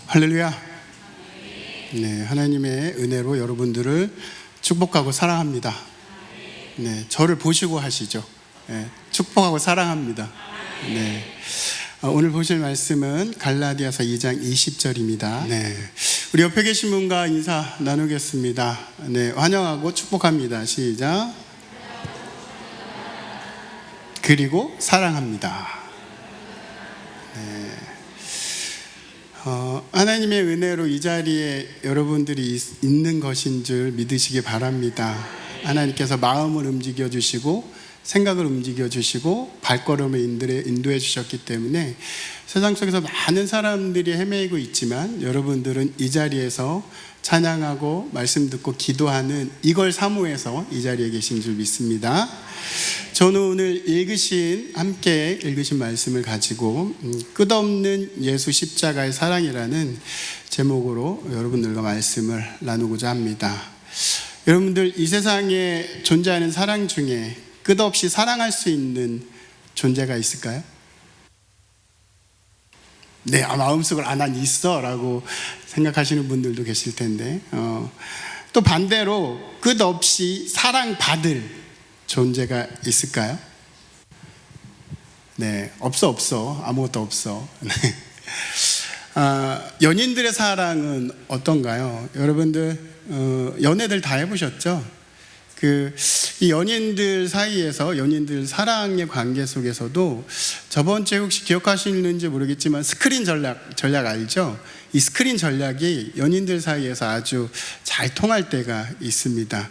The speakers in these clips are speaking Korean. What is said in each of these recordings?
할렐루야. 네, 하나님의 은혜로 여러분들을 축복하고 사랑합니다. 네, 저를 보시고 하시죠. 네, 축복하고 사랑합니다. 네, 오늘 보실 말씀은 갈라디아서 2장 20절입니다. 네, 우리 옆에 계신 분과 인사 나누겠습니다. 네, 환영하고 축복합니다. 시작. 그리고 사랑합니다. 네. 하나님의 은혜로 이 자리에 여러분들이 있는 것인 줄 믿으시기 바랍니다. 하나님께서 마음을 움직여 주시고 생각을 움직여 주시고 발걸음을 인도해 주셨기 때문에 세상 속에서 많은 사람들이 헤매이고 있지만 여러분들은 이 자리에서 찬양하고 말씀 듣고 기도하는 이걸 사모해서 이 자리에 계신 줄 믿습니다. 저는 오늘 함께 읽으신 말씀을 가지고 끝없는 예수 십자가의 사랑이라는 제목으로 여러분들과 말씀을 나누고자 합니다. 여러분들, 이 세상에 존재하는 사랑 중에 끝없이 사랑할 수 있는 존재가 있을까요? 네, 마음속으로 난 있어 라고 생각하시는 분들도 계실 텐데, 또 반대로 끝없이 사랑받을 존재가 있을까요? 네, 없어. 아무것도 없어. 네. 연인들의 사랑은 어떤가요? 여러분들 연애들 다 해보셨죠? 이 연인들 사이에서 연인들 사랑의 관계 속에서도 저번 주에 혹시 기억하시는지 모르겠지만 스크린 전략 알죠? 이 스크린 전략이 연인들 사이에서 아주 잘 통할 때가 있습니다.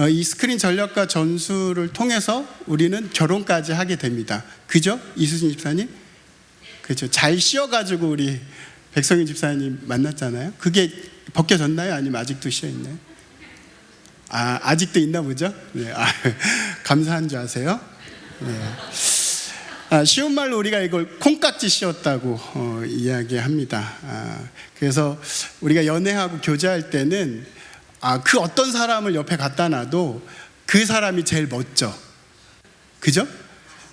이 스크린 전략과 전술을 통해서 우리는 결혼까지 하게 됩니다. 그죠? 이수진 집사님? 그죠? 잘 쉬어가지고 우리 백성희 집사님 만났잖아요. 그게 벗겨졌나요? 아니면 아직도 쉬어있나요? 아직도 있나 보죠? 네, 감사한 줄 아세요? 네. 쉬운 말로 우리가 이걸 콩깍지 씌웠다고 이야기합니다. 그래서 우리가 연애하고 교제할 때는 그 어떤 사람을 옆에 갖다 놔도 그 사람이 제일 멋져. 그죠?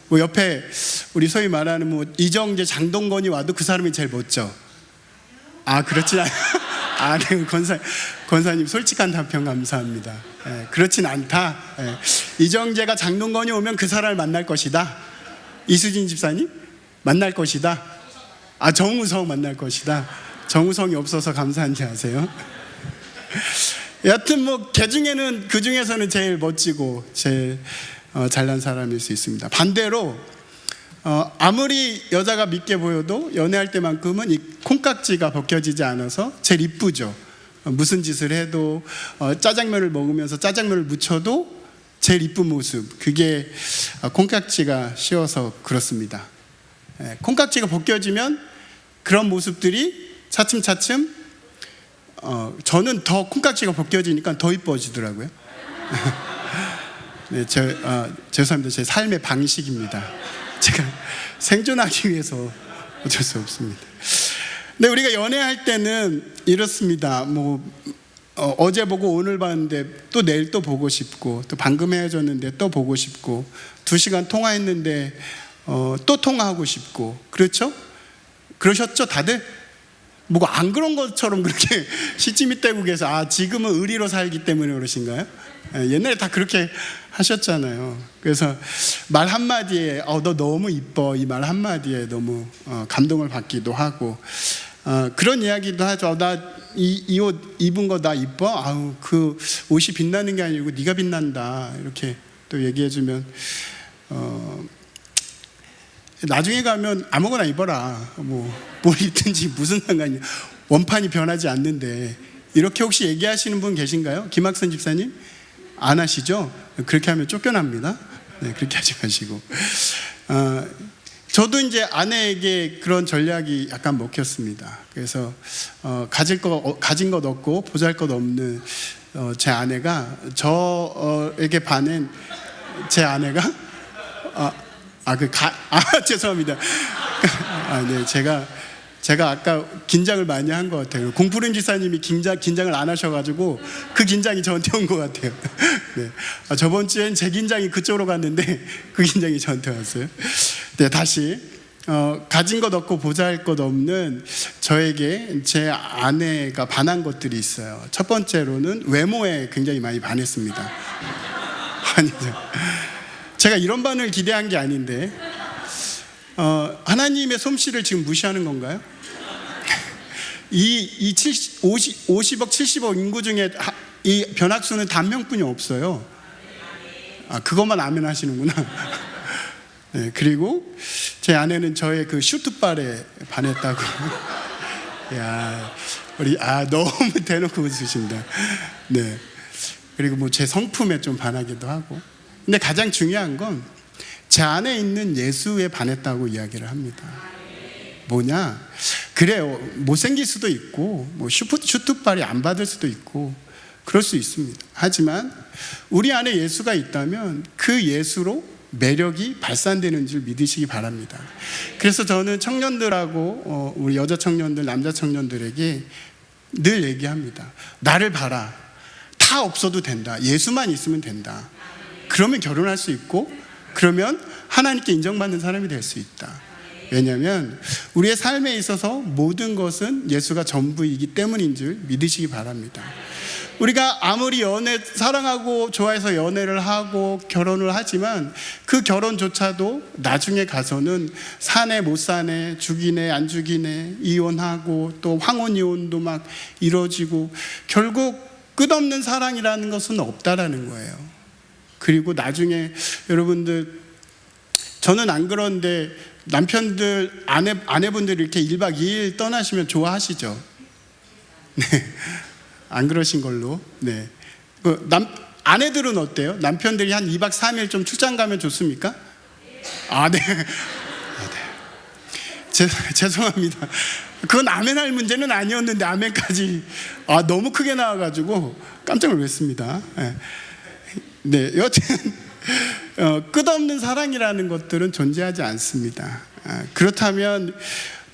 뭐 옆에 우리 소위 말하는 뭐 이정재, 장동건이 와도 그 사람이 제일 멋져. 그렇진 않아요. 네, 권사님 솔직한 답변 감사합니다. 그렇진 않다. 이정재가 장동건이 오면 그 사람을 만날 것이다. 이수진 집사님 만날 것이다. 정우성 만날 것이다. 정우성이 없어서 감사한지 아세요? 여하튼 뭐 걔 중에는 그 중에서는 제일 멋지고 제일 잘난 사람일 수 있습니다. 반대로 아무리 여자가 밉게 보여도 연애할 때만큼은 이 콩깍지가 벗겨지지 않아서 제일 이쁘죠. 무슨 짓을 해도 짜장면을 먹으면서 짜장면을 묻혀도 제일 이쁜 모습, 그게 콩깍지가 씌워서 그렇습니다. 콩깍지가 벗겨지면 그런 모습들이 차츰차츰 저는 더 콩깍지가 벗겨지니까 더 이뻐지더라고요. 네, 죄송합니다. 제 삶의 방식입니다. 제가 생존하기 위해서 어쩔 수 없습니다. 근데 우리가 연애할 때는 이렇습니다. 어제 보고 오늘 봤는데 또 내일 또 보고 싶고, 또 방금 헤어졌는데 또 보고 싶고, 2시간 통화했는데 또 통화하고 싶고, 그렇죠? 그러셨죠, 다들? 뭐가 안 그런 것처럼 그렇게 시치미 떼고 계서 지금은 의리로 살기 때문에 그러신가요? 옛날에 다 그렇게 하셨잖아요. 그래서 말 한마디에 너 너무 이뻐, 이 말 한마디에 너무 감동을 받기도 하고, 그런 이야기도 하죠. 나 이 옷 입은 거 나 이뻐? 그 옷이 빛나는 게 아니고 네가 빛난다, 이렇게 또 얘기해주면 나중에 가면 아무거나 입어라, 뭘 입든지 무슨 상관이야, 원판이 변하지 않는데, 이렇게 혹시 얘기하시는 분 계신가요? 김학선 집사님? 안 하시죠? 그렇게 하면 쫓겨납니다. 네, 그렇게 하지 마시고. 저도 이제 아내에게 그런 전략이 약간 먹혔습니다. 그래서 가진 것 없고 보잘 것 없는 제 아내가 저에게 반한 제 아내가 죄송합니다. 네, 제가 아까 긴장을 많이 한 것 같아요. 공푸른 지사님이 긴장을 안 하셔가지고 그 긴장이 저한테 온 것 같아요. 네. 저번 주엔 제 긴장이 그쪽으로 갔는데 그 긴장이 저한테 왔어요. 네, 다시 가진 것 없고 보잘 것 없는 저에게 제 아내가 반한 것들이 있어요. 첫 번째로는 외모에 굉장히 많이 반했습니다. 아니죠. 제가 이런 반응을 기대한 게 아닌데, 하나님의 솜씨를 지금 무시하는 건가요? 이 50억, 70억 인구 중에 이 변학수는 단 한 명뿐이 없어요. 그것만 아멘 하시는구나. 네, 그리고 제 아내는 저의 그 슈트발에 반했다고. 야, 우리 너무 대놓고 웃으신다. 네. 그리고 뭐 제 성품에 좀 반하기도 하고. 근데 가장 중요한 건 제 안에 있는 예수에 반했다고 이야기를 합니다. 뭐냐? 그래요. 못생길 수도 있고, 뭐 슈트발이 안 받을 수도 있고, 그럴 수 있습니다. 하지만 우리 안에 예수가 있다면 그 예수로 매력이 발산되는 줄 믿으시기 바랍니다. 그래서 저는 청년들하고 우리 여자 청년들, 남자 청년들에게 늘 얘기합니다. 나를 봐라. 다 없어도 된다. 예수만 있으면 된다. 그러면 결혼할 수 있고, 그러면 하나님께 인정받는 사람이 될 수 있다. 왜냐하면 우리의 삶에 있어서 모든 것은 예수가 전부이기 때문인 줄 믿으시기 바랍니다. 우리가 아무리 사랑하고 좋아해서 연애를 하고 결혼을 하지만 그 결혼조차도 나중에 가서는 사내 못 사내, 죽이네 안 죽이네, 이혼하고 또 황혼 이혼도 막 이루어지고, 결국 끝없는 사랑이라는 것은 없다라는 거예요. 그리고 나중에 여러분들, 저는 안 그런데 남편들, 아내분들이 이렇게 1박 2일 떠나시면 좋아하시죠? 네. 안 그러신 걸로. 네. 아내들은 어때요? 남편들이 한 2박 3일 좀 출장 가면 좋습니까? 네. 네. 죄송합니다. 그건 아멘할 문제는 아니었는데 아멘까지 너무 크게 나와가지고 깜짝 놀랐습니다. 네. 여튼 끝없는 사랑이라는 것들은 존재하지 않습니다. 그렇다면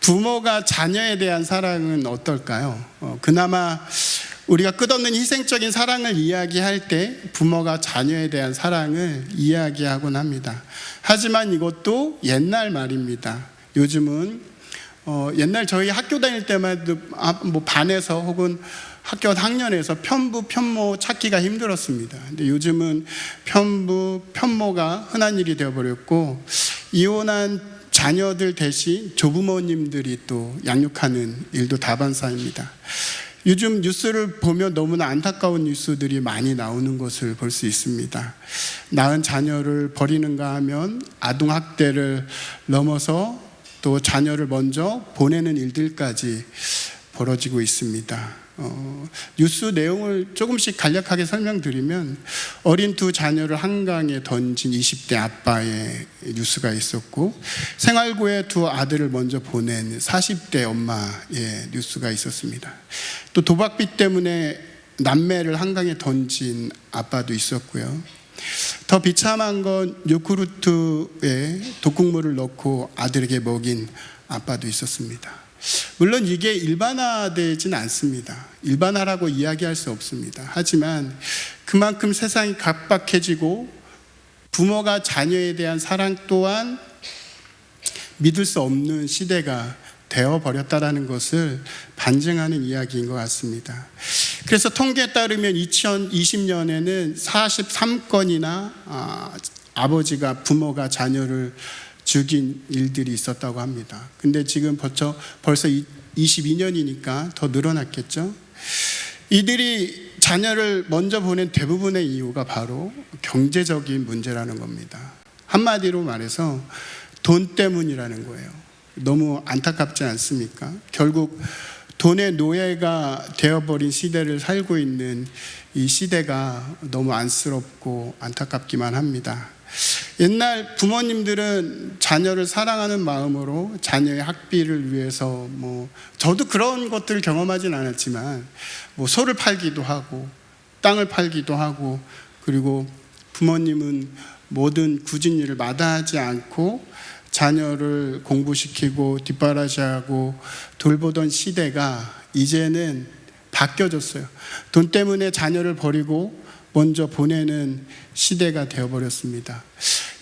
부모가 자녀에 대한 사랑은 어떨까요? 그나마 우리가 끝없는 희생적인 사랑을 이야기할 때 부모가 자녀에 대한 사랑을 이야기하곤 합니다. 하지만 이것도 옛날 말입니다. 요즘은 옛날 저희 학교 다닐 때만 해도 뭐 반에서 혹은 학교 학년에서 편부, 편모 찾기가 힘들었습니다. 근데 요즘은 편부, 편모가 흔한 일이 되어버렸고, 이혼한 자녀들 대신 조부모님들이 또 양육하는 일도 다반사입니다. 요즘 뉴스를 보면 너무나 안타까운 뉴스들이 많이 나오는 것을 볼 수 있습니다. 낳은 자녀를 버리는가 하면 아동학대를 넘어서 또 자녀를 먼저 보내는 일들까지 벌어지고 있습니다. 뉴스 내용을 조금씩 간략하게 설명드리면, 어린 두 자녀를 한강에 던진 20대 아빠의 뉴스가 있었고, 생활고에 두 아들을 먼저 보낸 40대 엄마의 뉴스가 있었습니다. 또 도박빚 때문에 남매를 한강에 던진 아빠도 있었고요. 더 비참한 건 요구르트에 독극물을 넣고 아들에게 먹인 아빠도 있었습니다. 물론 이게 일반화되진 않습니다. 일반화라고 이야기할 수 없습니다. 하지만 그만큼 세상이 각박해지고 부모가 자녀에 대한 사랑 또한 믿을 수 없는 시대가 되어버렸다는 것을 반증하는 이야기인 것 같습니다. 그래서 통계에 따르면 2020년에는 43건이나 아버지가 부모가 자녀를 죽인 일들이 있었다고 합니다. 근데 지금 벌써 22년이니까 더 늘어났겠죠. 이들이 자녀를 먼저 보낸 대부분의 이유가 바로 경제적인 문제라는 겁니다. 한마디로 말해서 돈 때문이라는 거예요. 너무 안타깝지 않습니까? 결국 돈의 노예가 되어버린 시대를 살고 있는 이 시대가 너무 안쓰럽고 안타깝기만 합니다. 옛날 부모님들은 자녀를 사랑하는 마음으로 자녀의 학비를 위해서 저도 그런 것들을 경험하진 않았지만 소를 팔기도 하고 땅을 팔기도 하고, 그리고 부모님은 모든 굳은 일을 마다하지 않고 자녀를 공부시키고 뒷바라지하고 돌보던 시대가 이제는 바뀌어졌어요. 돈 때문에 자녀를 버리고 먼저 보내는 시대가 되어버렸습니다.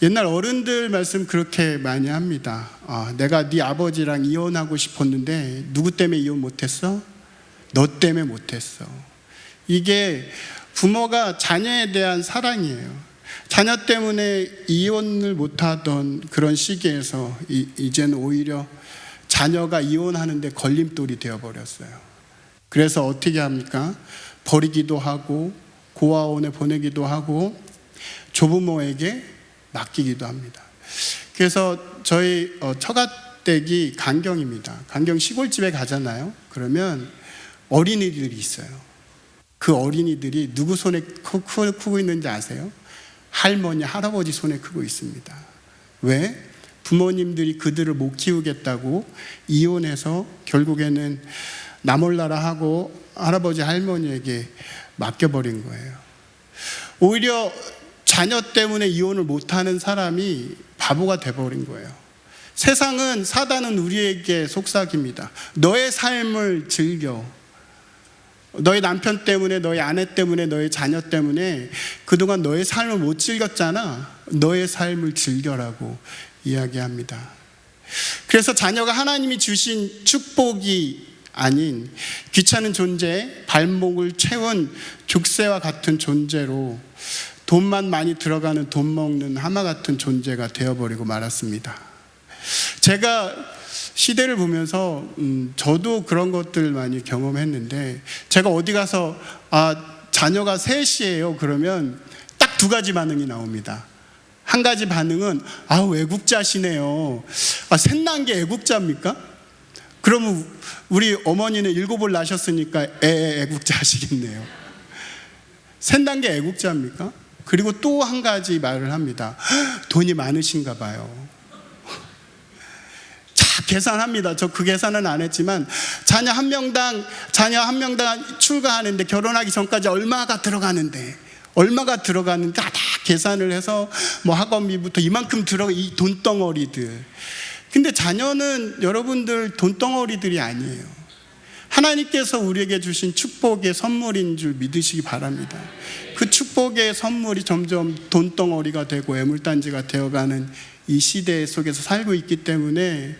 옛날 어른들 말씀 그렇게 많이 합니다. 내가 네 아버지랑 이혼하고 싶었는데 누구 때문에 이혼 못했어? 너 때문에 못했어. 이게 부모가 자녀에 대한 사랑이에요. 자녀 때문에 이혼을 못하던 그런 시기에서 이제는 오히려 자녀가 이혼하는데 걸림돌이 되어버렸어요. 그래서 어떻게 합니까? 버리기도 하고 고아원에 보내기도 하고 조부모에게 맡기기도 합니다. 그래서 저희 처가댁이 강경입니다. 강경 시골집에 가잖아요. 그러면 어린이들이 있어요. 그 어린이들이 누구 손에 크고 있는지 아세요? 할머니, 할아버지 손에 크고 있습니다. 왜? 부모님들이 그들을 못 키우겠다고 이혼해서 결국에는 나 몰라라 하고 할아버지, 할머니에게 맡겨버린 거예요. 오히려 자녀 때문에 이혼을 못하는 사람이 바보가 돼버린 거예요. 세상은, 사단은 우리에게 속삭입니다. 너의 삶을 즐겨. 너의 남편 때문에, 너의 아내 때문에, 너의 자녀 때문에 그동안 너의 삶을 못 즐겼잖아. 너의 삶을 즐겨라고 이야기합니다. 그래서 자녀가 하나님이 주신 축복이 아닌 귀찮은 존재, 발목을 채운 족쇄와 같은 존재로 돈만 많이 들어가는 돈 먹는 하마 같은 존재가 되어버리고 말았습니다. 제가 시대를 보면서 저도 그런 것들 많이 경험했는데, 제가 어디 가서 자녀가 셋이에요 그러면 딱 두 가지 반응이 나옵니다. 한 가지 반응은 애국자시네요. 셋난 게 애국자입니까? 그러면 우리 어머니는 7을 낳으셨으니까 애국자 하시겠네요. 셋난 게 애국자입니까? 그리고 또 한 가지 말을 합니다. 돈이 많으신가 봐요. 자, 계산합니다. 저 그 계산은 안 했지만 자녀 한 명당 출가하는데 결혼하기 전까지 얼마가 들어가는데 다 계산을 해서 뭐 학원비부터 이만큼 들어가, 이 돈덩어리들. 근데 자녀는 여러분들 돈덩어리들이 아니에요. 하나님께서 우리에게 주신 축복의 선물인 줄 믿으시기 바랍니다. 그 축복의 선물이 점점 돈덩어리가 되고 애물단지가 되어가는 이 시대 속에서 살고 있기 때문에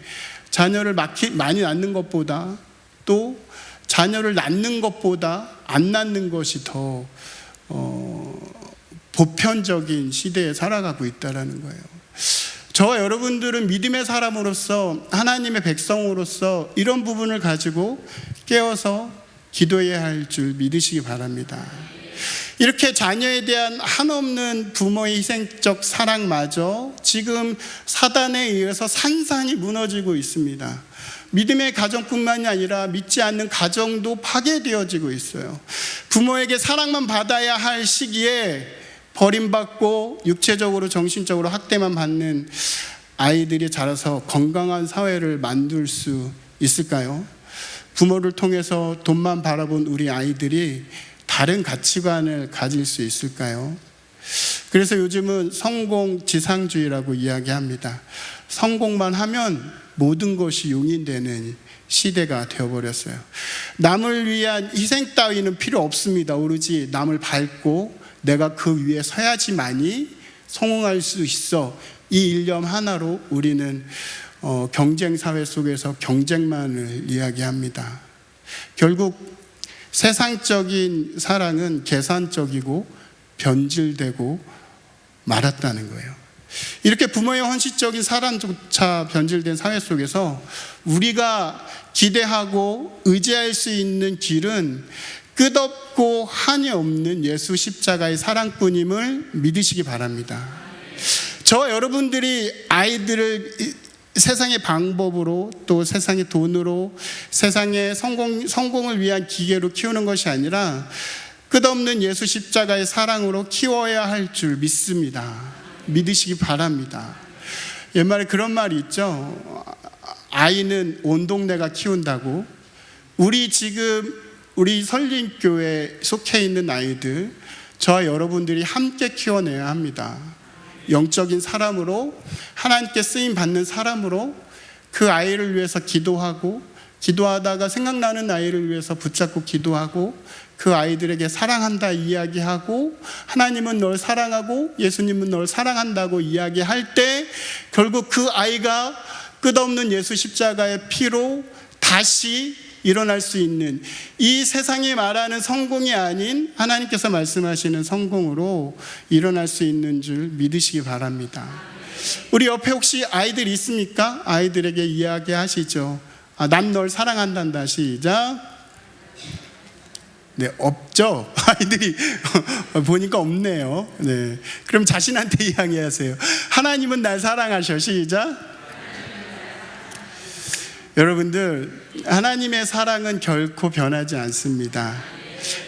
자녀를 많이 낳는 것보다, 또 자녀를 낳는 것보다 안 낳는 것이 더 보편적인 시대에 살아가고 있다는 거예요. 저와 여러분들은 믿음의 사람으로서, 하나님의 백성으로서 이런 부분을 가지고 깨어서 기도해야 할 줄 믿으시기 바랍니다. 이렇게 자녀에 대한 한없는 부모의 희생적 사랑마저 지금 사단에 의해서 산산이 무너지고 있습니다. 믿음의 가정뿐만이 아니라 믿지 않는 가정도 파괴되어지고 있어요. 부모에게 사랑만 받아야 할 시기에 버림받고 육체적으로 정신적으로 학대만 받는 아이들이 자라서 건강한 사회를 만들 수 있을까요? 부모를 통해서 돈만 바라본 우리 아이들이 다른 가치관을 가질 수 있을까요? 그래서 요즘은 성공지상주의라고 이야기합니다. 성공만 하면 모든 것이 용인되는 시대가 되어버렸어요. 남을 위한 희생 따위는 필요 없습니다. 오로지 남을 밟고 내가 그 위에 서야지만이 성공할 수 있어. 이 일념 하나로 우리는 경쟁 사회 속에서 경쟁만을 이야기합니다. 결국 세상적인 사랑은 계산적이고 변질되고 말았다는 거예요. 이렇게 부모의 헌신적인 사랑조차 변질된 사회 속에서 우리가 기대하고 의지할 수 있는 길은 끝없고 한이 없는 예수 십자가의 사랑뿐임을 믿으시기 바랍니다. 저와 여러분들이 아이들을 세상의 방법으로, 또 세상의 돈으로, 세상의 성공을 위한 기계로 키우는 것이 아니라 끝없는 예수 십자가의 사랑으로 키워야 할 줄 믿습니다. 믿으시기 바랍니다. 옛말에 그런 말이 있죠. 아이는 온 동네가 키운다고. 우리 설린교회에 속해 있는 아이들, 저와 여러분들이 함께 키워내야 합니다. 영적인 사람으로, 하나님께 쓰임 받는 사람으로 그 아이를 위해서 기도하고 기도하다가 생각나는 아이를 위해서 붙잡고 기도하고 그 아이들에게 사랑한다 이야기하고 하나님은 널 사랑하고 예수님은 널 사랑한다고 이야기할 때 결국 그 아이가 끝없는 예수 십자가의 피로 다시 일어날 수 있는, 이 세상이 말하는 성공이 아닌 하나님께서 말씀하시는 성공으로 일어날 수 있는 줄 믿으시기 바랍니다. 우리 옆에 혹시 아이들 있습니까? 아이들에게 이야기하시죠. 난 널 사랑한단다. 시작. 네, 없죠? 아이들이 보니까 없네요. 네, 그럼 자신한테 이야기하세요. 하나님은 날 사랑하셔. 시작. 여러분들, 하나님의 사랑은 결코 변하지 않습니다.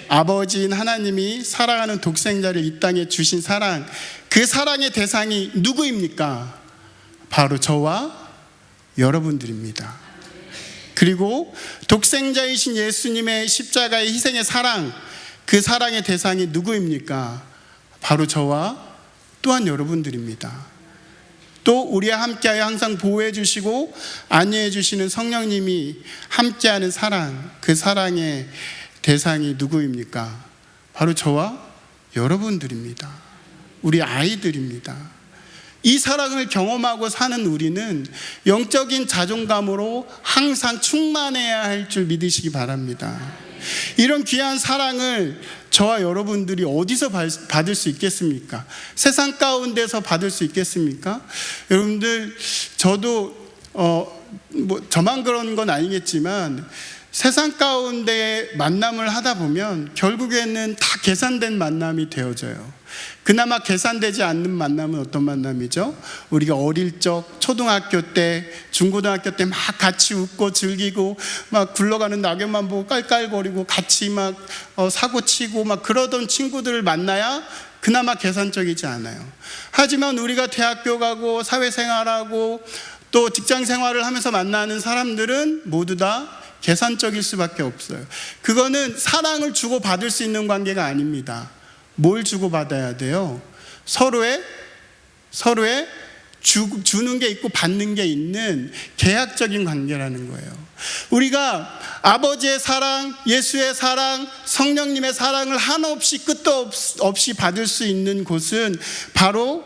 아버지인 하나님이 사랑하는 독생자를 이 땅에 주신 사랑, 그 사랑의 대상이 누구입니까? 바로 저와 여러분들입니다. 그리고 독생자이신 예수님의 십자가의 희생의 사랑, 그 사랑의 대상이 누구입니까? 바로 저와 또한 여러분들입니다. 또 우리와 함께하여 항상 보호해 주시고 안내해 주시는 성령님이 함께하는 사랑, 그 사랑의 대상이 누구입니까? 바로 저와 여러분들입니다. 우리 아이들입니다. 이 사랑을 경험하고 사는 우리는 영적인 자존감으로 항상 충만해야 할 줄 믿으시기 바랍니다. 이런 귀한 사랑을 저와 여러분들이 어디서 받을 수 있겠습니까? 세상 가운데서 받을 수 있겠습니까? 여러분들, 저도 저만 그런 건 아니겠지만 세상 가운데 만남을 하다 보면 결국에는 다 계산된 만남이 되어져요. 그나마 계산되지 않는 만남은 어떤 만남이죠? 우리가 어릴 적 초등학교 때, 중고등학교 때 막 같이 웃고 즐기고 막 굴러가는 낙엽만 보고 깔깔거리고 같이 막 사고치고 막 그러던 친구들을 만나야 그나마 계산적이지 않아요. 하지만 우리가 대학교 가고 사회생활하고 또 직장생활을 하면서 만나는 사람들은 모두 다 계산적일 수밖에 없어요. 그거는 사랑을 주고받을 수 있는 관계가 아닙니다. 뭘 주고받아야 돼요? 서로의 주는 게 있고 받는 게 있는 계약적인 관계라는 거예요. 우리가 아버지의 사랑, 예수의 사랑, 성령님의 사랑을 한없이 끝도 없이 받을 수 있는 곳은 바로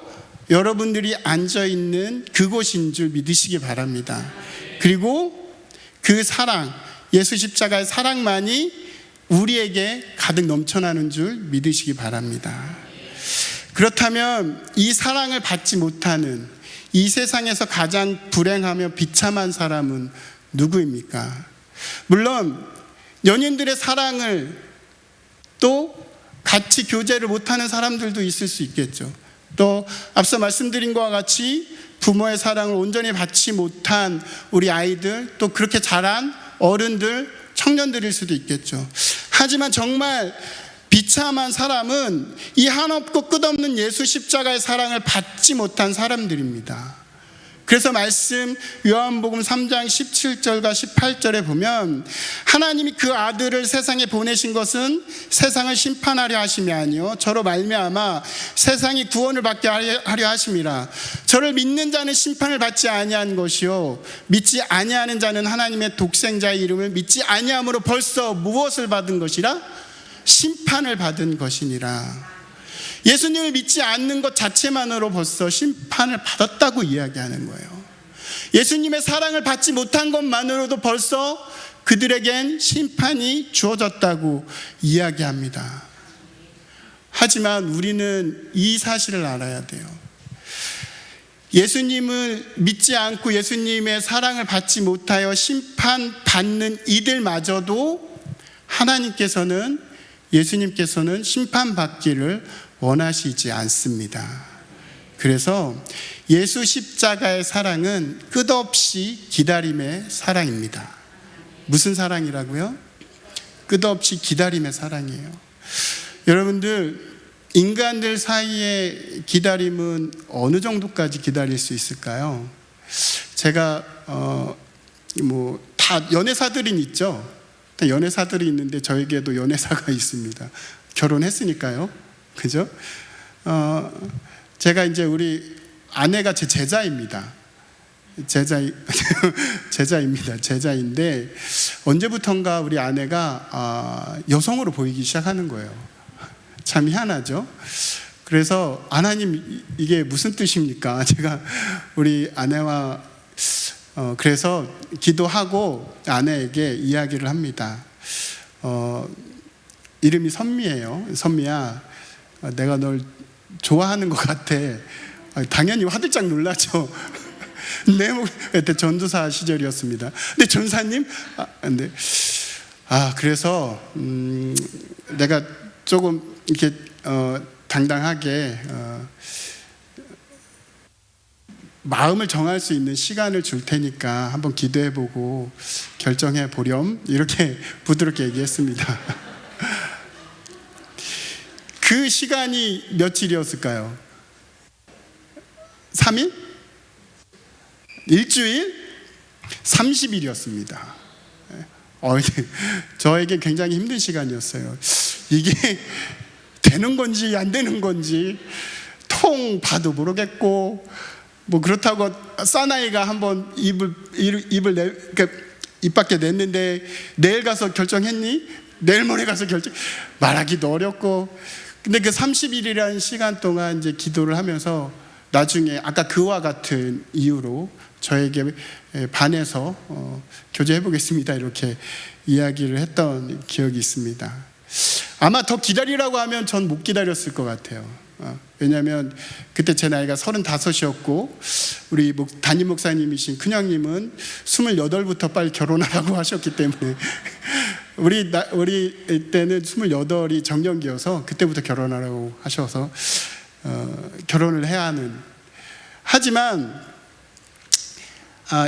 여러분들이 앉아있는 그곳인 줄 믿으시기 바랍니다. 그리고 그 사랑, 예수 십자가의 사랑만이 우리에게 가득 넘쳐나는 줄 믿으시기 바랍니다. 그렇다면 이 사랑을 받지 못하는, 이 세상에서 가장 불행하며 비참한 사람은 누구입니까? 물론 연인들의 사랑을 또 같이 교제를 못하는 사람들도 있을 수 있겠죠. 또 앞서 말씀드린 것과 같이 부모의 사랑을 온전히 받지 못한 우리 아이들, 또 그렇게 자란 어른들, 청년들일 수도 있겠죠. 하지만 정말 비참한 사람은 이 한없고 끝없는 예수 십자가의 사랑을 받지 못한 사람들입니다. 그래서 말씀 요한복음 3장 17절과 18절에 보면 하나님이 그 아들을 세상에 보내신 것은 세상을 심판하려 하심이 아니요 저로 말미암아 세상이 구원을 받게 하려 하심이라. 저를 믿는 자는 심판을 받지 아니한 것이요 믿지 아니하는 자는 하나님의 독생자의 이름을 믿지 아니함으로 벌써 무엇을 받은 것이라? 심판을 받은 것이니라. 예수님을 믿지 않는 것 자체만으로 벌써 심판을 받았다고 이야기하는 거예요. 예수님의 사랑을 받지 못한 것만으로도 벌써 그들에겐 심판이 주어졌다고 이야기합니다. 하지만 우리는 이 사실을 알아야 돼요. 예수님을 믿지 않고 예수님의 사랑을 받지 못하여 심판받는 이들마저도 하나님께서는, 예수님께서는 심판받기를 원하시지 않습니다. 그래서 예수 십자가의 사랑은 끝없이 기다림의 사랑입니다. 무슨 사랑이라고요? 끝없이 기다림의 사랑이에요. 여러분들, 인간들 사이의 기다림은 어느 정도까지 기다릴 수 있을까요? 제가 다 연애사들은 있죠. 연애사들이 있는데 저에게도 연애사가 있습니다. 결혼했으니까요. 그죠? 제가 이제 우리 아내가 제 제자입니다. 제자입니다. 제자인데 언제부턴가 우리 아내가 여성으로 보이기 시작하는 거예요. 참 희한하죠. 그래서 하나님 이게 무슨 뜻입니까? 제가 우리 아내와 그래서 기도하고 아내에게 이야기를 합니다. 이름이 선미예요. 선미야, 내가 널 좋아하는 것 같아. 당연히 화들짝 놀라죠. 그때 전도사 시절이었습니다. 근데 전사님, 그래서 내가 조금 이렇게 당당하게 마음을 정할 수 있는 시간을 줄 테니까 한번 기도해보고 결정해 보렴, 이렇게 부드럽게 얘기했습니다. 그 시간이 며칠이었을까요? 3일? 일주일? 30일이었습니다. 저에게 굉장히 힘든 시간이었어요. 이게 되는 건지 안 되는 건지 통 봐도 모르겠고, 뭐 그렇다고 사나이가 한번 입 밖에 냈는데 내일 가서 결정했니? 내일 모레 가서 말하기도 어렵고. 근데 그 30일이라는 시간 동안 이제 기도를 하면서 나중에 아까 그와 같은 이유로 저에게 반해서 교제해 보겠습니다, 이렇게 이야기를 했던 기억이 있습니다. 아마 더 기다리라고 하면 전 못 기다렸을 것 같아요. 왜냐하면 그때 제 나이가 35이었고 우리 담임 목사님이신 큰형님은 28부터 빨리 결혼하라고 하셨기 때문에 우리 때는 28이 정년기여서 그때부터 결혼하라고 하셔서 결혼을 해야 하는. 하지만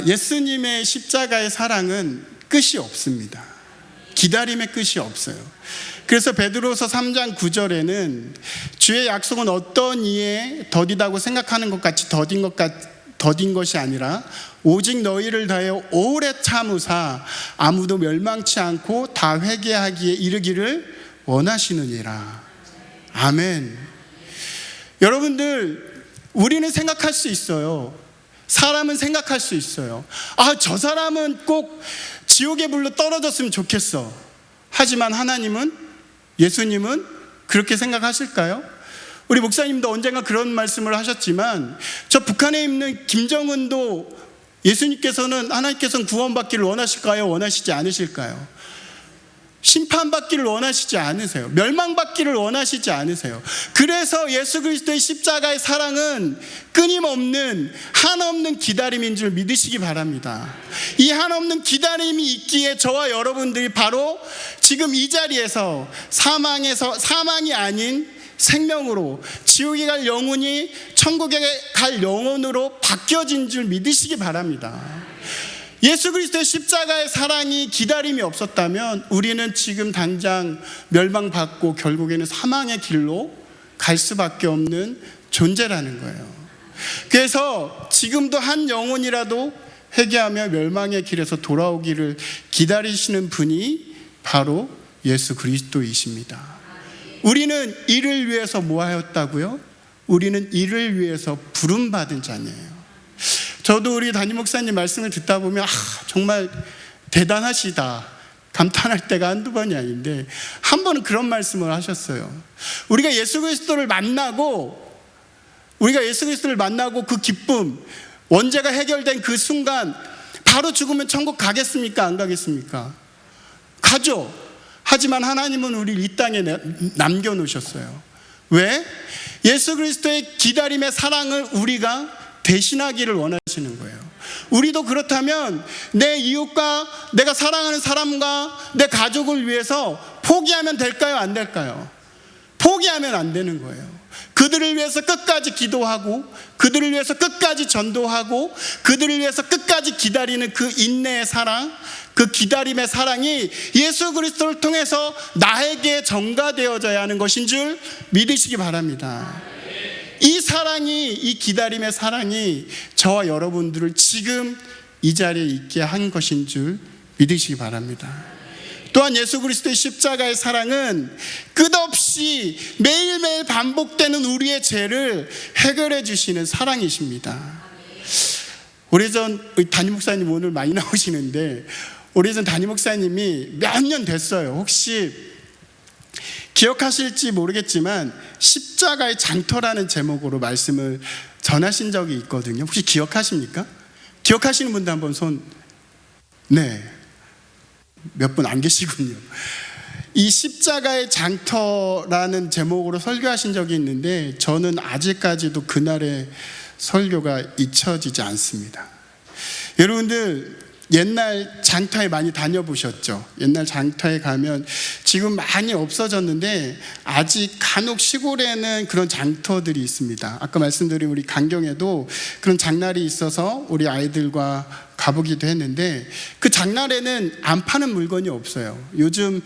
예수님의 십자가의 사랑은 끝이 없습니다. 기다림의 끝이 없어요. 그래서 베드로서 3장 9절에는 주의 약속은 어떤 이에 더디다고 생각하는 것 같이 더딘 것이 아니라 오직 너희를 다하여 오래 참으사 아무도 멸망치 않고 다 회개하기에 이르기를 원하시느니라. 아멘. 여러분들, 우리는 생각할 수 있어요. 사람은 생각할 수 있어요. 저 사람은 꼭 지옥의 불로 떨어졌으면 좋겠어. 하지만 하나님은, 예수님은 그렇게 생각하실까요? 우리 목사님도 언젠가 그런 말씀을 하셨지만 저 북한에 있는 김정은도 예수님께서는, 하나님께서는 구원받기를 원하실까요? 원하시지 않으실까요? 심판받기를 원하시지 않으세요. 멸망받기를 원하시지 않으세요. 그래서 예수 그리스도의 십자가의 사랑은 끊임없는 한없는 기다림인 줄 믿으시기 바랍니다. 이 한없는 기다림이 있기에 저와 여러분들이 바로 지금 이 자리에서 사망이 아닌 생명으로, 지옥에 갈 영혼이 천국에 갈 영혼으로 바뀌어진 줄 믿으시기 바랍니다. 예수 그리스도의 십자가의 사랑이 기다림이 없었다면 우리는 지금 당장 멸망받고 결국에는 사망의 길로 갈 수밖에 없는 존재라는 거예요. 그래서 지금도 한 영혼이라도 회개하며 멸망의 길에서 돌아오기를 기다리시는 분이 바로 예수 그리스도이십니다. 우리는 이를 위해서 모아였다고요? 우리는 이를 위해서 부름받은 자녀예요. 저도 우리 담임 목사님 말씀을 듣다 보면 정말 대단하시다, 감탄할 때가 한두 번이 아닌데 한 번은 그런 말씀을 하셨어요. 우리가 예수 그리스도를 만나고 그 기쁨, 원죄가 해결된 그 순간 바로 죽으면 천국 가겠습니까? 안 가겠습니까? 가죠. 하지만 하나님은 우리를 이 땅에 남겨놓으셨어요. 왜? 예수 그리스도의 기다림의 사랑을 우리가 대신하기를 원하시는 거예요. 우리도 그렇다면 내 이웃과 내가 사랑하는 사람과 내 가족을 위해서 포기하면 될까요? 안 될까요? 포기하면 안 되는 거예요. 그들을 위해서 끝까지 기도하고, 그들을 위해서 끝까지 전도하고, 그들을 위해서 끝까지 기다리는 그 인내의 사랑, 그 기다림의 사랑이 예수 그리스도를 통해서 나에게 전가되어져야 하는 것인 줄 믿으시기 바랍니다. 이 사랑이, 이 기다림의 사랑이 저와 여러분들을 지금 이 자리에 있게 한 것인 줄 믿으시기 바랍니다. 또한 예수 그리스도의 십자가의 사랑은 끝없이 매일매일 반복되는 우리의 죄를 해결해 주시는 사랑이십니다. 오래전 담임 목사님 오늘 많이 나오시는데, 오래전 담임 목사님이 몇 년 됐어요. 혹시 기억하실지 모르겠지만 십자가의 장터라는 제목으로 말씀을 전하신 적이 있거든요. 혹시 기억하십니까? 기억하시는 분들 한번 손. 네, 몇 분 안 계시군요. 이 십자가의 장터라는 제목으로 설교하신 적이 있는데, 저는 아직까지도 그날의 설교가 잊혀지지 않습니다. 여러분들 옛날 장터에 많이 다녀보셨죠? 옛날 장터에 가면 지금 많이 없어졌는데 아직 간혹 시골에는 그런 장터들이 있습니다. 아까 말씀드린 우리 강경에도 그런 장날이 있어서 우리 아이들과 가보기도 했는데, 그 장날에는 안 파는 물건이 없어요. 요즘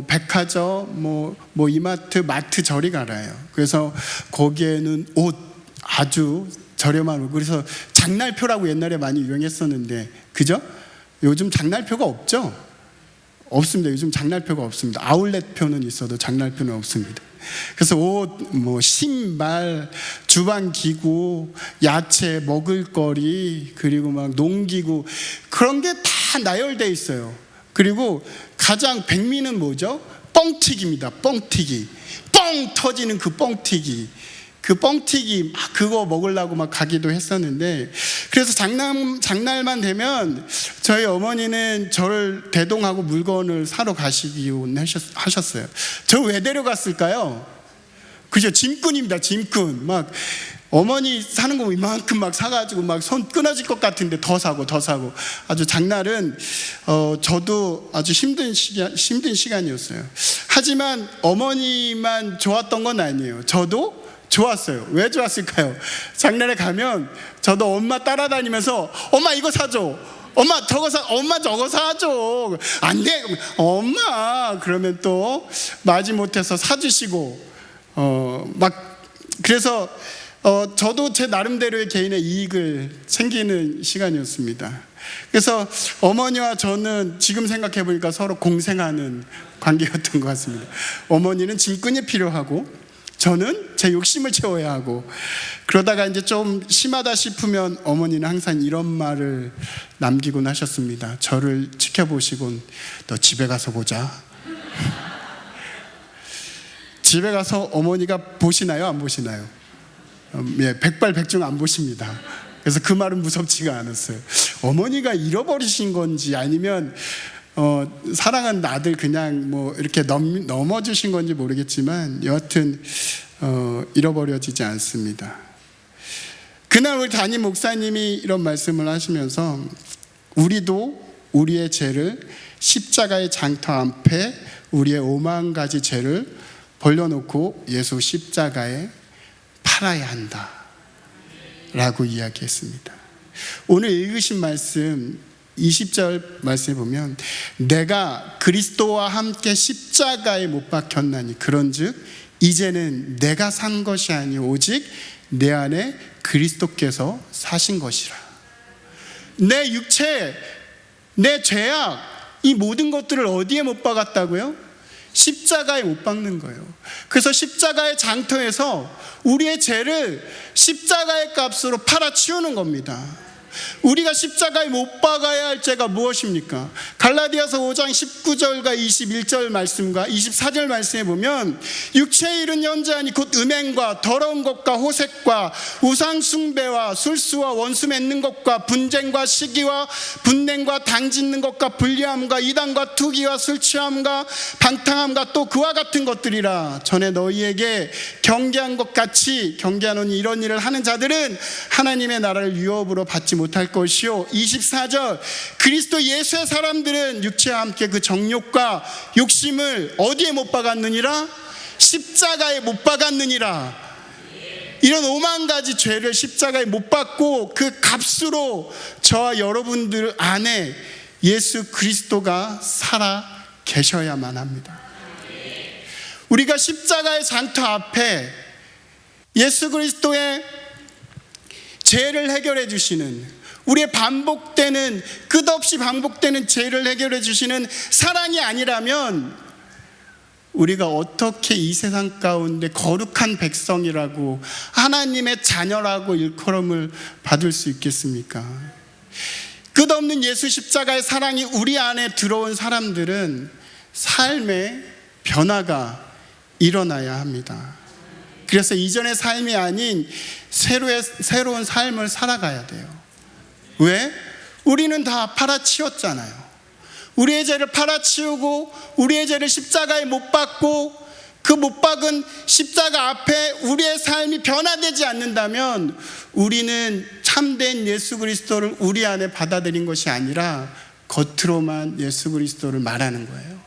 백화점, 이마트, 마트 저리 가라요. 그래서 거기에는 옷 아주 저렴한 옷, 그래서 장날표라고 옛날에 많이 유행했었는데, 그죠? 요즘 장날표가 없죠? 없습니다. 요즘 장날표가 없습니다. 아울렛표는 있어도 장날표는 없습니다. 그래서 옷, 신발, 주방기구, 야채, 먹을거리, 그리고 막 농기구, 그런 게 다 나열되어 있어요. 그리고 가장 백미는 뭐죠? 뻥튀기입니다. 뻥튀기. 뻥 터지는 그 뻥튀기. 그 뻥튀기 막 그거 먹으려고 막 가기도 했었는데, 그래서 장날만 되면 저희 어머니는 저를 대동하고 물건을 사러 가시기는 하셨어요. 저 왜 데려갔을까요? 그죠? 짐꾼입니다. 짐꾼. 막 어머니 사는 거 이만큼 막 사가지고 막 손 끊어질 것 같은데 더 사고 아주 장날은 저도 아주 힘든 시간이었어요. 하지만 어머니만 좋았던 건 아니에요. 저도 좋았어요. 왜 좋았을까요? 장날에 가면 저도 엄마 따라다니면서 엄마 이거 사줘, 엄마 저거 사줘. 안 돼, 엄마. 그러면 또 마지못해서 사주시고 그래서 저도 제 나름대로의 개인의 이익을 챙기는 시간이었습니다. 그래서 어머니와 저는 지금 생각해 보니까 서로 공생하는 관계였던 것 같습니다. 어머니는 짐꾼이 필요하고 저는 제 욕심을 채워야 하고, 그러다가 이제 좀 심하다 싶으면 어머니는 항상 이런 말을 남기곤 하셨습니다. 저를 지켜보시곤, 너 집에 가서 보자. 집에 가서 어머니가 보시나요? 안 보시나요? 예, 백발백중 안 보십니다. 그래서 그 말은 무섭지가 않았어요. 어머니가 잃어버리신 건지 아니면 사랑하는 아들 그냥 이렇게 넘어주신 건지 모르겠지만 여하튼 잃어버려지지 않습니다. 그날 우리 담임 목사님이 이런 말씀을 하시면서, 우리도 우리의 죄를 십자가의 장터 앞에 우리의 5만 가지 죄를 벌려놓고 예수 십자가에 팔아야 한다 라고 이야기했습니다. 오늘 읽으신 말씀 20절 말씀에 보면, 내가 그리스도와 함께 십자가에 못 박혔나니 그런즉 이제는 내가 산 것이 아니 오직 내 안에 그리스도께서 사신 것이라. 내 육체, 내 죄악, 이 모든 것들을 어디에 못 박았다고요? 십자가에 못 박는 거예요. 그래서 십자가의 장터에서 우리의 죄를 십자가의 값으로 팔아치우는 겁니다. 우리가 십자가에 못 박아야 할 죄가 무엇입니까? 갈라디아서 5장 19절과 21절 말씀과 24절 말씀에 보면, 육체의 일은 현재하니 곧 음행과 더러운 것과 호색과 우상 숭배와 술수와 원수 맺는 것과 분쟁과 시기와 분냉과 당짓는 것과 불리함과 이단과 투기와 술 취함과 방탕함과 또 그와 같은 것들이라. 전에 너희에게 경계한 것 같이 경계하노니 이런 일을 하는 자들은 하나님의 나라를 유업으로 받지 못할 것이요. 24절, 그리스도 예수의 사람들은 육체와 함께 그 정욕과 욕심을 어디에 못 박았느니라? 십자가에 못 박았느니라. 이런 5만 가지 죄를 십자가에 못 박고 그 값으로 저와 여러분들 안에 예수 그리스도가 살아 계셔야만 합니다. 우리가 십자가의 장터 앞에 예수 그리스도의 죄를 해결해 주시는, 우리의 반복되는, 끝없이 반복되는 죄를 해결해 주시는 사랑이 아니라면 우리가 어떻게 이 세상 가운데 거룩한 백성이라고 하나님의 자녀라고 일컬음을 받을 수 있겠습니까? 끝없는 예수 십자가의 사랑이 우리 안에 들어온 사람들은 삶의 변화가 일어나야 합니다. 그래서 이전의 삶이 아닌 새로운 삶을 살아가야 돼요. 왜? 우리는 다 팔아치웠잖아요. 우리의 죄를 팔아치우고 우리의 죄를 십자가에 못 박고 그 못 박은 십자가 앞에 우리의 삶이 변화되지 않는다면 우리는 참된 예수 그리스도를 우리 안에 받아들인 것이 아니라 겉으로만 예수 그리스도를 말하는 거예요.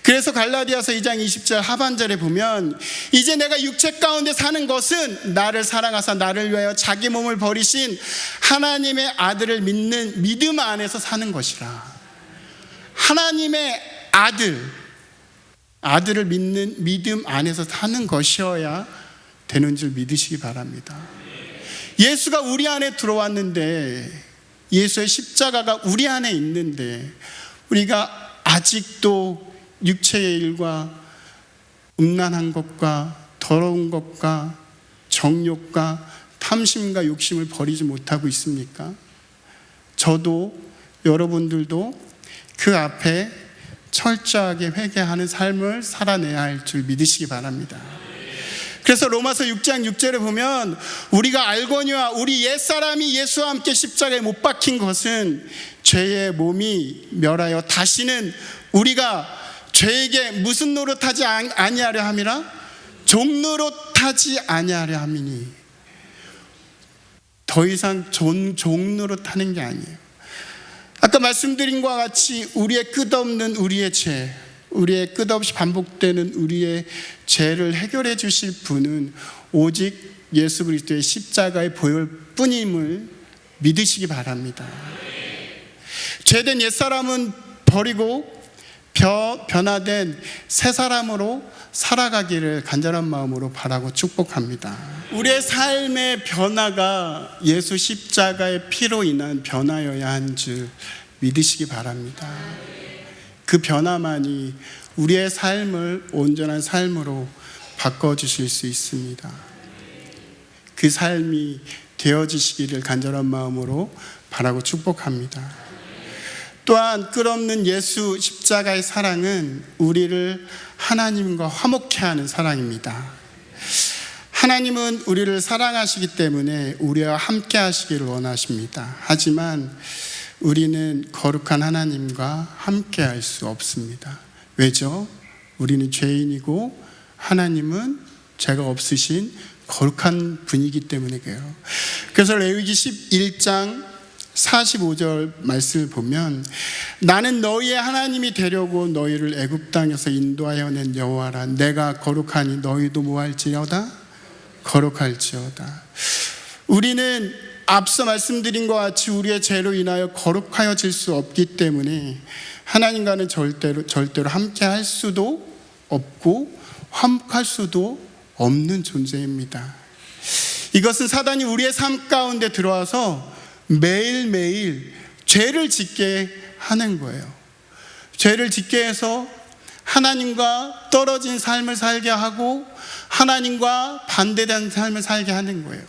그래서 갈라디아서 2장 20절 하반절에 보면 이제 내가 육체 가운데 사는 것은 나를 사랑하사 나를 위하여 자기 몸을 버리신 하나님의 아들을 믿는 믿음 안에서 사는 것이라. 하나님의 아들을 믿는 믿음 안에서 사는 것이어야 되는 줄 믿으시기 바랍니다. 예수가 우리 안에 들어왔는데, 예수의 십자가가 우리 안에 있는데 우리가 아직도 육체의 일과 음란한 것과 더러운 것과 정욕과 탐심과 욕심을 버리지 못하고 있습니까? 저도 여러분들도 그 앞에 철저하게 회개하는 삶을 살아내야 할 줄 믿으시기 바랍니다. 그래서 로마서 6장 6절에 보면 우리가 알거니와 우리 옛사람이 예수와 함께 십자가에 못 박힌 것은 죄의 몸이 멸하여 다시는 우리가 죄에게 무슨 노릇하지 아니하려 함이라? 종노릇하지 아니하려 함이니. 더 이상 종노릇하는 게 아니에요. 아까 말씀드린 것과 같이 우리의 끝없는 우리의 죄, 우리의 끝없이 반복되는 우리의 죄를 해결해 주실 분은 오직 예수 그리스도의 십자가의 보혈 뿐임을 믿으시기 바랍니다. 죄된 옛사람은 버리고 변화된 새 사람으로 살아가기를 간절한 마음으로 바라고 축복합니다. 우리의 삶의 변화가 예수 십자가의 피로 인한 변화여야 한 줄 믿으시기 바랍니다. 그 변화만이 우리의 삶을 온전한 삶으로 바꿔주실 수 있습니다. 그 삶이 되어지시기를 간절한 마음으로 바라고 축복합니다. 또한 끝없는 예수 십자가의 사랑은 우리를 하나님과 화목케 하는 사랑입니다. 하나님은 우리를 사랑하시기 때문에 우리와 함께 하시기를 원하십니다. 하지만 우리는 거룩한 하나님과 함께 할 수 없습니다. 왜죠? 우리는 죄인이고 하나님은 죄가 없으신 거룩한 분이기 때문에 그래요. 그래서 레위기 11장 45절 말씀을 보면 나는 너희의 하나님이 되려고 너희를 애굽 땅에서 인도하여 낸 여호와라. 내가 거룩하니 너희도 뭐할지어다? 거룩할지어다. 우리는 앞서 말씀드린 것 같이 우리의 죄로 인하여 거룩하여질 수 없기 때문에 하나님과는 절대로 함께 할 수도 없고 화목할 수도 없는 존재입니다. 이것은 사단이 우리의 삶 가운데 들어와서 매일매일 죄를 짓게 하는 거예요. 죄를 짓게 해서 하나님과 떨어진 삶을 살게 하고 하나님과 반대된 삶을 살게 하는 거예요.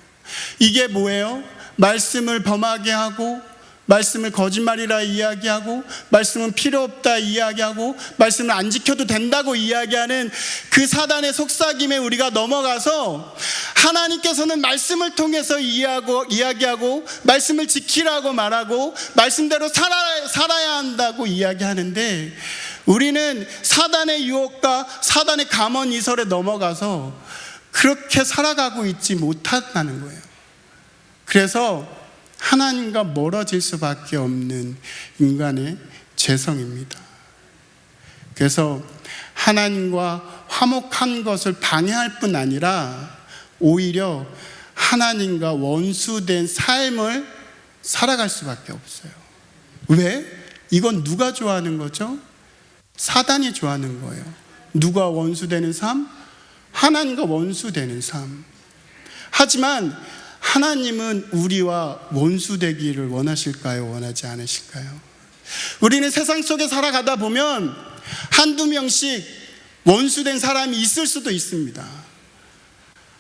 이게 뭐예요? 말씀을 범하게 하고 말씀을 거짓말이라 이야기하고 말씀은 필요 없다 이야기하고 말씀을 안 지켜도 된다고 이야기하는 그 사단의 속삭임에 우리가 넘어가서 하나님께서는 말씀을 통해서 이야기하고 말씀을 지키라고 말하고 말씀대로 살아야 한다고 이야기하는데 우리는 사단의 유혹과 사단의 감언 이설에 넘어가서 그렇게 살아가고 있지 못한다는 거예요. 그래서 하나님과 멀어질 수밖에 없는 인간의 죄성입니다. 그래서 하나님과 화목한 것을 방해할 뿐 아니라 오히려 하나님과 원수된 삶을 살아갈 수밖에 없어요. 왜? 이건 누가 좋아하는 거죠? 사단이 좋아하는 거예요. 누가 원수되는 삶? 하나님과 원수되는 삶. 하지만 하나님은 우리와 원수되기를 원하실까요? 원하지 않으실까요? 우리는 세상 속에 살아가다 보면 한두 명씩 원수된 사람이 있을 수도 있습니다.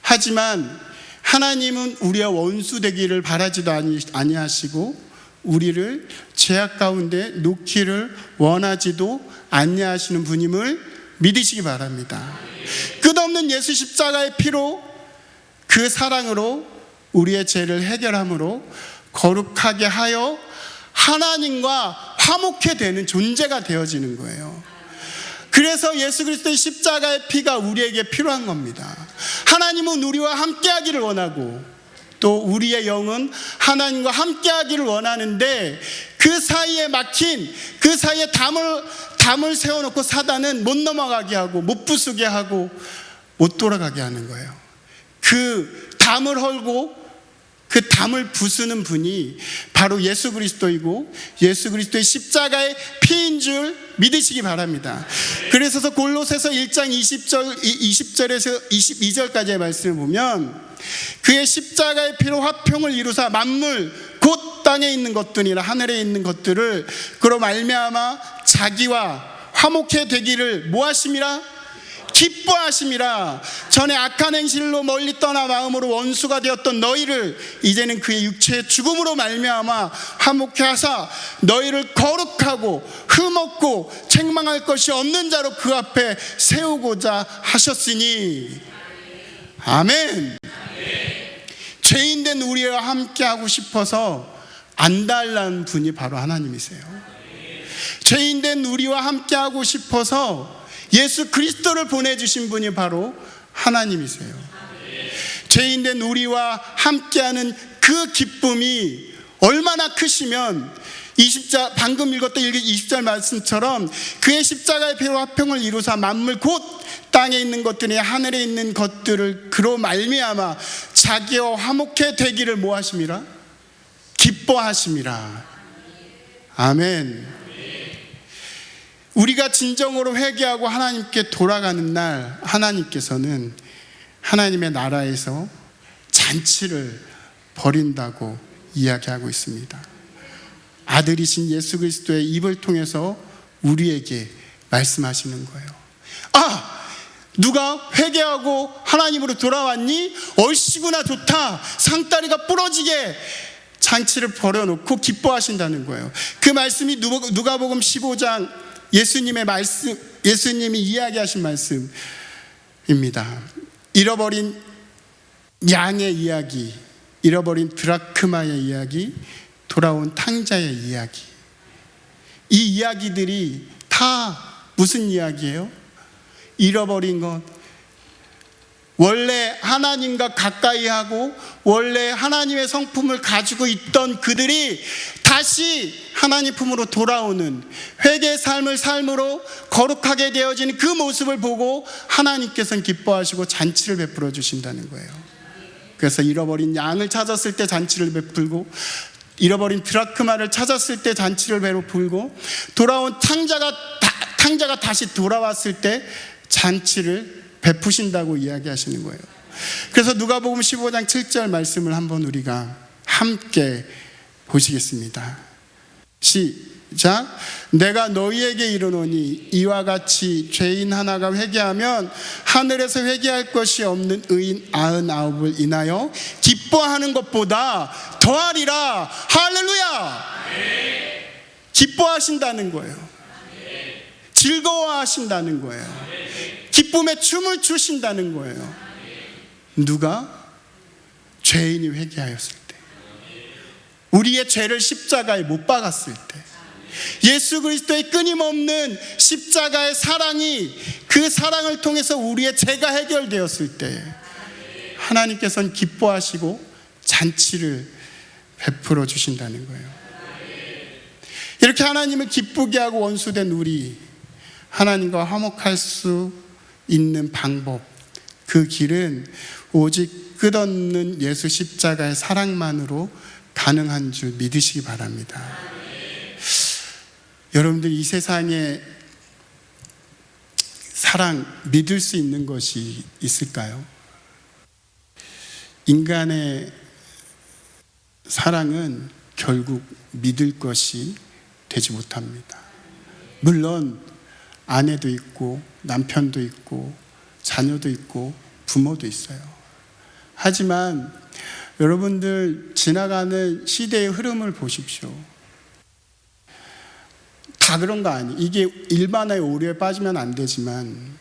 하지만 하나님은 우리와 원수되기를 바라지도 아니하시고 우리를 죄악 가운데 놓기를 원하지도 아니하시는 분임을 믿으시기 바랍니다. 끝없는 예수 십자가의 피로, 그 사랑으로 우리의 죄를 해결함으로 거룩하게 하여 하나님과 화목해 되는 존재가 되어지는 거예요. 그래서 예수 그리스도의 십자가의 피가 우리에게 필요한 겁니다. 하나님은 우리와 함께하기를 원하고 또 우리의 영은 하나님과 함께하기를 원하는데 그 사이에 막힌, 그 사이에 담을 세워놓고 사단은 못 넘어가게 하고 못 부수게 하고 못 돌아가게 하는 거예요. 그 담을 헐고 그 담을 부수는 분이 바로 예수 그리스도이고 예수 그리스도의 십자가의 피인 줄 믿으시기 바랍니다. 그래서 골로새서 1장 20절에서 22절까지의 말씀을 보면 그의 십자가의 피로 화평을 이루사 만물 곧 땅에 있는 것들이나 하늘에 있는 것들을 그로 말미암아 자기와 화목해 되기를 뭐하심이라? 기뻐하심이라. 전에 악한 행실로 멀리 떠나 마음으로 원수가 되었던 너희를 이제는 그의 육체의 죽음으로 말미암아 화목해 하사 너희를 거룩하고 흠없고 책망할 것이 없는 자로 그 앞에 세우고자 하셨으니. 아멘. 죄인된 우리와 함께하고 싶어서 안달난 분이 바로 하나님이세요. 죄인된 우리와 함께하고 싶어서 예수 그리스도를 보내주신 분이 바로 하나님이세요. 죄인된 우리와 함께하는 그 기쁨이 얼마나 크시면 방금 읽었던 20절 말씀처럼 그의 십자가의 피로 화평을 이루사 만물 곧 땅에 있는 것들이 하늘에 있는 것들을 그로 말미암아 자기와 화목해 되기를 뭐하심이라? 기뻐하심이라. 아멘. 우리가 진정으로 회개하고 하나님께 돌아가는 날 하나님께서는 하나님의 나라에서 잔치를 벌인다고 이야기하고 있습니다. 아들이신 예수 그리스도의 입을 통해서 우리에게 말씀하시는 거예요. 누가 회개하고 하나님으로 돌아왔니? 얼씨구나 좋다. 상다리가 부러지게 잔치를 벌여놓고 기뻐하신다는 거예요. 그 말씀이 누가복음 15장 예수님이 이야기하신 말씀입니다. 잃어버린 양의 이야기, 잃어버린 드라크마의 이야기, 돌아온 탕자의 이야기. 이 이야기들이 다 무슨 이야기예요? 잃어버린 것, 원래 하나님과 가까이 하고 원래 하나님의 성품을 가지고 있던 그들이 다시 하나님 품으로 돌아오는 회개의 삶으로 거룩하게 되어지는 그 모습을 보고 하나님께서는 기뻐하시고 잔치를 베풀어 주신다는 거예요. 그래서 잃어버린 양을 찾았을 때 잔치를 베풀고 잃어버린 드라크마를 찾았을 때 잔치를 베풀고 돌아온 탕자가 다시 돌아왔을 때 잔치를 베푸신다고 이야기하시는 거예요. 그래서 누가복음 15장 7절 말씀을 한번 우리가 함께 보시겠습니다. 시작. 내가 너희에게 이르노니 이와 같이 죄인 하나가 회개하면 하늘에서 회개할 것이 없는 의인 99을 인하여 기뻐하는 것보다 더하리라. 할렐루야. 기뻐하신다는 거예요. 즐거워하신다는 거예요. 기쁨의 춤을 추신다는 거예요. 누가? 죄인이 회개하였을 때, 우리의 죄를 십자가에 못 박았을 때, 예수 그리스도의 끊임없는 십자가의 사랑이 그 사랑을 통해서 우리의 죄가 해결되었을 때 하나님께서는 기뻐하시고 잔치를 베풀어 주신다는 거예요. 이렇게 하나님을 기쁘게 하고 원수된 우리, 하나님과 화목할 수 있는 방법, 그 길은 오직 끝없는 예수 십자가의 사랑만으로 가능한 줄 믿으시기 바랍니다. 여러분들 이 세상에 사랑 믿을 수 있는 것이 있을까요? 인간의 사랑은 결국 믿을 것이 되지 못합니다. 물론 아내도 있고 남편도 있고 자녀도 있고 부모도 있어요. 하지만 여러분들 지나가는 시대의 흐름을 보십시오. 다 그런 거 아니에요. 이게 일반화의 오류에 빠지면 안 되지만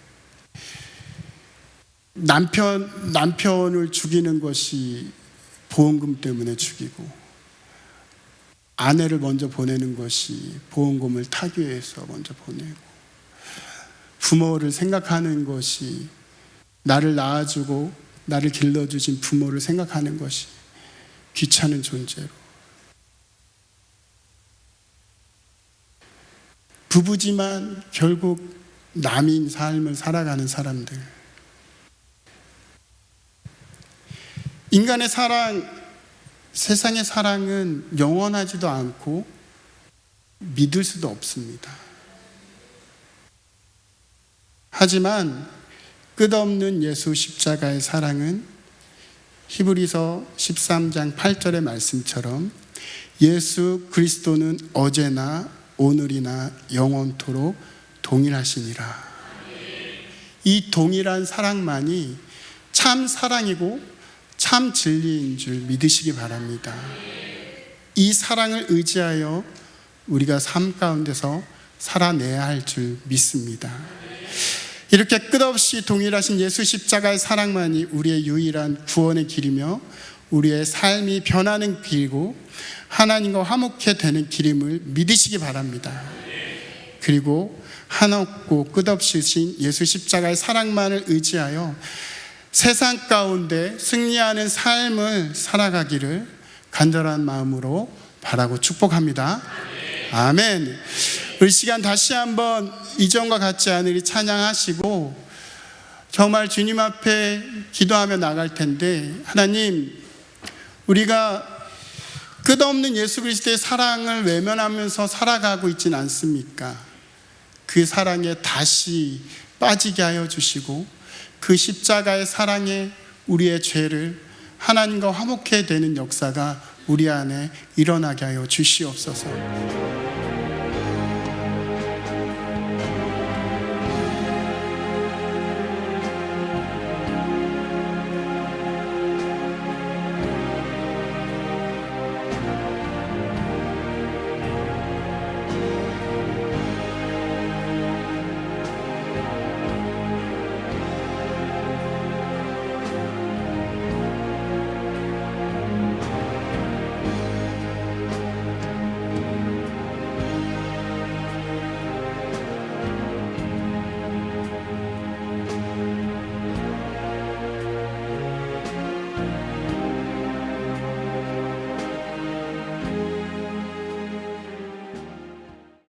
남편을 죽이는 것이 보험금 때문에 죽이고, 아내를 먼저 보내는 것이 보험금을 타기 위해서 먼저 보내고, 부모를 생각하는 것이, 나를 낳아주고 나를 길러주신 부모를 생각하는 것이 귀찮은 존재로, 부부지만 결국 남인 삶을 살아가는 사람들. 인간의 사랑, 세상의 사랑은 영원하지도 않고 믿을 수도 없습니다. 하지만 끝없는 예수 십자가의 사랑은 히브리서 13장 8절의 말씀처럼 예수 그리스도는 어제나 오늘이나 영원토록 동일하시니라. 이 동일한 사랑만이 참 사랑이고 참 진리인 줄 믿으시기 바랍니다. 이 사랑을 의지하여 우리가 삶 가운데서 살아내야 할 줄 믿습니다. 이렇게 끝없이 동일하신 예수 십자가의 사랑만이 우리의 유일한 구원의 길이며 우리의 삶이 변하는 길이고 하나님과 화목해 되는 길임을 믿으시기 바랍니다. 그리고 한없고 끝없이 신 예수 십자가의 사랑만을 의지하여 세상 가운데 승리하는 삶을 살아가기를 간절한 마음으로 바라고 축복합니다. 아멘. 이 시간 다시 한번 이전과 같지 않으리 찬양하시고 정말 주님 앞에 기도하며 나갈 텐데, 하나님, 우리가 끝없는 예수 그리스도의 사랑을 외면하면서 살아가고 있지는 않습니까? 그 사랑에 다시 빠지게 하여 주시고 그 십자가의 사랑에 우리의 죄를 하나님과 화목해 되는 역사가 우리 안에 일어나게 하여 주시옵소서.